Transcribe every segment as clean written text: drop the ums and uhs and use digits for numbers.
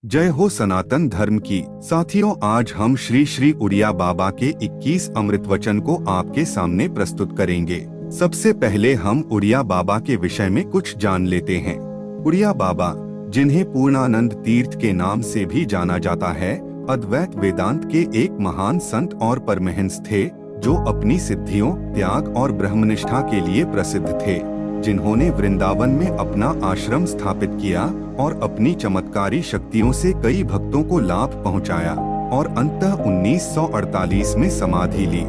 जय हो सनातन धर्म की। साथियों, आज हम श्री श्री उड़िया बाबा के 21 अमृत वचन को आपके सामने प्रस्तुत करेंगे। सबसे पहले हम उड़िया बाबा के विषय में कुछ जान लेते हैं। उड़िया बाबा, जिन्हें पूर्णानंद तीर्थ के नाम से भी जाना जाता है, अद्वैत वेदांत के एक महान संत और परमहंस थे, जो अपनी सिद्धियों, त्याग और ब्रह्मनिष्ठा के लिए प्रसिद्ध थे, जिन्होंने वृंदावन में अपना आश्रम स्थापित किया और अपनी चमत्कारी शक्तियों से कई भक्तों को लाभ पहुंचाया और अंततः 1948 में समाधि ली।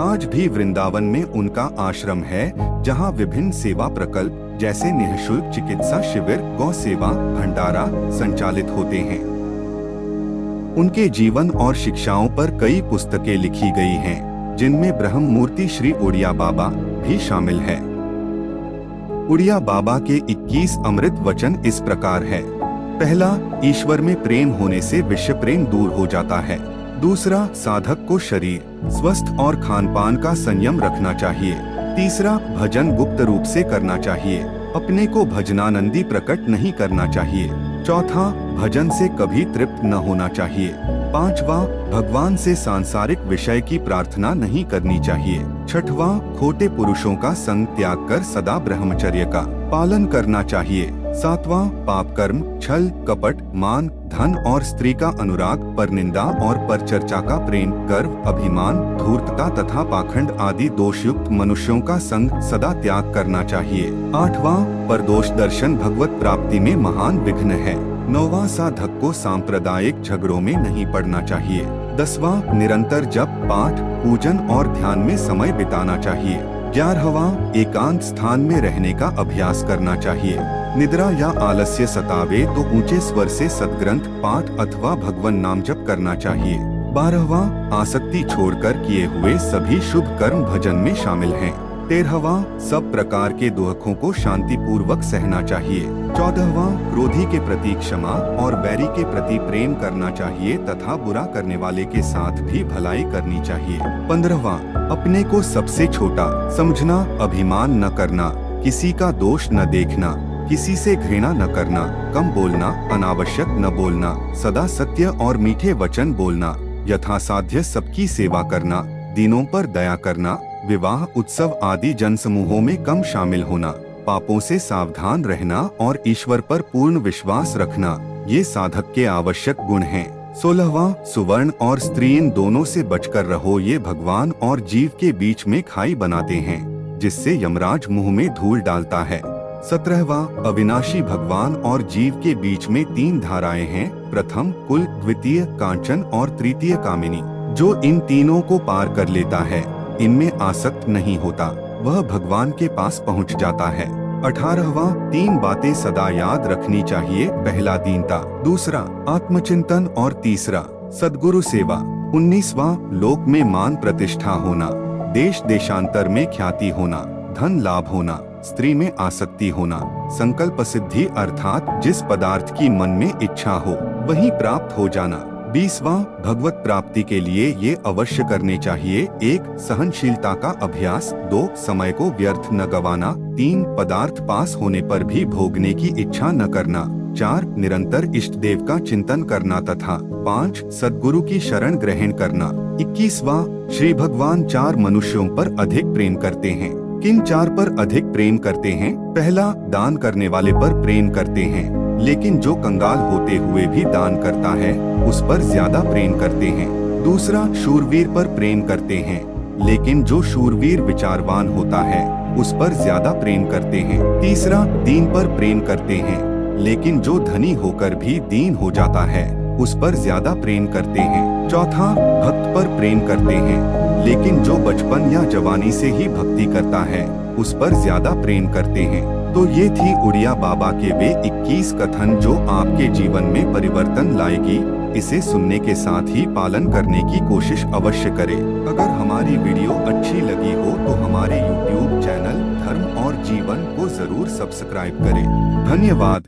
आज भी वृंदावन में उनका आश्रम है, जहां विभिन्न सेवा प्रकल्प जैसे निःशुल्क चिकित्सा शिविर, गौ सेवा, भंडारा संचालित होते हैं। उनके जीवन और शिक्षाओं पर कई पुस्तकें लिखी गई हैं, जिनमें ब्रह्म मूर्ति श्री उड़िया बाबा भी शामिल है। उड़िया बाबा के 21 अमृत वचन इस प्रकार है। पहला, ईश्वर में प्रेम होने से विश्व प्रेम दूर हो जाता है। दूसरा, साधक को शरीर, स्वस्थ और खान पान का संयम रखना चाहिए। तीसरा, भजन गुप्त रूप से करना चाहिए, अपने को भजनानंदी प्रकट नहीं करना चाहिए। चौथा, भजन से कभी तृप्त न होना चाहिए। पांचवा, भगवान से सांसारिक विषय की प्रार्थना नहीं करनी चाहिए। छठवां, खोटे पुरुषों का संग त्याग कर सदा ब्रह्मचर्य का पालन करना चाहिए। सातवां, पाप कर्म, छल, कपट, मान, धन और स्त्री का अनुराग, परनिंदा और परचर्चा का प्रेम, गर्व, अभिमान, धूर्तता तथा पाखंड आदि दोषयुक्त मनुष्यों का संग सदा त्याग करना चाहिए। आठवां, परदोष दर्शन भगवत प्राप्ति में महान विघ्न है। नौवां, साधक को सांप्रदायिक झगड़ों में नहीं पड़ना चाहिए। 10वां, निरंतर जप, पाठ, पूजन और ध्यान में समय बिताना चाहिए। 11वां, एकांत स्थान में रहने का अभ्यास करना चाहिए। निद्रा या आलस्य सतावे तो ऊंचे स्वर से सद्ग्रंथ पाठ अथवा भगवन नाम जप करना चाहिए। 12वां, आसक्ति छोड़कर किए हुए सभी शुभ कर्म भजन में शामिल हैं। 13वां, सब प्रकार के दुखों को शांति पूर्वक सहना चाहिए। 14वां, क्रोधी के प्रति क्षमा और बैरी के प्रति प्रेम करना चाहिए तथा बुरा करने वाले के साथ भी भलाई करनी चाहिए। 15वां, अपने को सबसे छोटा समझना, अभिमान न करना, किसी का दोष न देखना, किसी से घृणा न करना, कम बोलना, अनावश्यक न बोलना, सदा सत्य और मीठे वचन बोलना, यथासाध्य सबकी सेवा करना, दीनों पर दया करना, विवाह उत्सव आदि जनसमूहों में कम शामिल होना, पापों से सावधान रहना और ईश्वर पर पूर्ण विश्वास रखना, ये साधक के आवश्यक गुण हैं। 16वां, सुवर्ण और स्त्रीन दोनों से बचकर रहो, ये भगवान और जीव के बीच में खाई बनाते हैं, जिससे यमराज मुंह में धूल डालता है। 17वां, अविनाशी भगवान और जीव के बीच में 3 धाराएं हैं, प्रथम कुल, द्वितीय कांचन और तृतीय कामिनी। जो इन तीनों को पार कर लेता है, इनमें आसक्त नहीं होता, वह भगवान के पास पहुंच जाता है। 18वां, 3 बातें सदा याद रखनी चाहिए। पहला, दीनता, दूसरा, आत्मचिंतन और तीसरा, सद्गुरु सेवा। 19वां, लोक में मान प्रतिष्ठा होना, देश देशांतर में ख्याति होना, धन लाभ होना, स्त्री में आसक्ति होना, संकल्प सिद्धि अर्थात जिस पदार्थ की मन में इच्छा हो वही प्राप्त हो जाना। 20वां, भगवत प्राप्ति के लिए ये अवश्य करने चाहिए। 1, सहनशीलता का अभ्यास। 2, समय को व्यर्थ न गवाना। 3, पदार्थ पास होने पर भी भोगने की इच्छा न करना। 4, निरंतर इष्ट देव का चिंतन करना तथा 5, सद्गुरु की शरण ग्रहण करना। 21वां, श्री भगवान 4 मनुष्यों पर अधिक प्रेम करते हैं। किन 4 पर अधिक प्रेम करते हैं? पहला, दान करने वाले पर प्रेम करते हैं, लेकिन जो कंगाल होते हुए भी दान करता है उस पर ज्यादा प्रेम करते हैं। दूसरा, शूरवीर पर प्रेम करते हैं, लेकिन जो शूरवीर विचारवान होता है उस पर ज्यादा प्रेम करते हैं। तीसरा, दीन पर प्रेम करते हैं, लेकिन जो धनी होकर भी दीन हो जाता है उस पर ज्यादा प्रेम करते हैं। चौथा, भक्त पर प्रेम करते हैं, लेकिन जो बचपन या जवानी से ही भक्ति करता है उस पर ज्यादा प्रेम करते हैं। तो ये थी उड़िया बाबा के वे 21 कथन, जो आपके जीवन में परिवर्तन लाएगी। इसे सुनने के साथ ही पालन करने की कोशिश अवश्य करें। अगर हमारी वीडियो अच्छी लगी हो तो हमारे YouTube चैनल धर्म और जीवन को जरूर सब्सक्राइब करें। धन्यवाद।